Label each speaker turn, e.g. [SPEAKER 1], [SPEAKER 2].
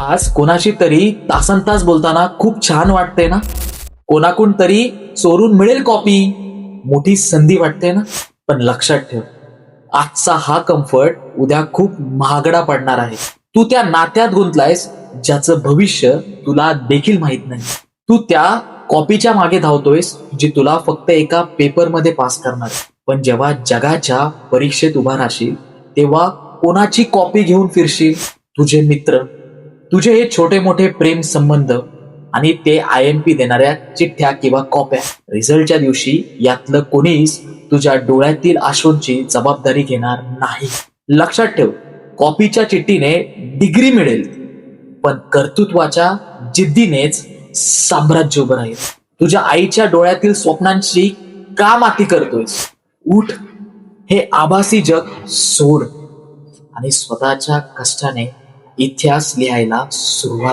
[SPEAKER 1] आज कोणाशी तरी तासनतास बोलताना खूप छान वाटते ना. कोणाकडून तरी चोरून मिळेल कॉपी, मोठी संधी वाटते ना. पण लक्षात ठेव, आजचा हा कम्फर्ट उद्या खूप महागडा पडणार आहे. तू त्या नात्यात गुंतलायस ज्याचं भविष्य तुला देखील माहित नाही. तू त्या कॉपीच्या मागे धावतोयस जी तुला फक्त एका पेपरमध्ये पास करणार आहे. पण जेव्हा जगाच्या परीक्षेत उभा राहशील तेव्हा कोणाची कॉपी घेऊन फिरशील? तुझे मित्र, तुझे हे छोटे मोठे प्रेम संबंध आणि ते IMP देणाऱ्या चिठ्ठ्या किंवा कॉप्या. रिझल्टच्या दिवशी यातलं कोणीच तुझ्या डोळ्यातील अश्रूंची जबाबदारी घेणार नाही. लक्षात ठेव, कॉपीच्या चिठ्ठीने डिग्री मिळेल, पण कर्तृत्वाच्या जिद्दीनेच साम्राज्य उभं राहील. तुझ्या आईच्या डोळ्यातील स्वप्नांची का माती करतोयस? उठ, हे आभासी जग सोड आणि स्वतःच्या कष्टाने इतिहास लिहायला सुरुवात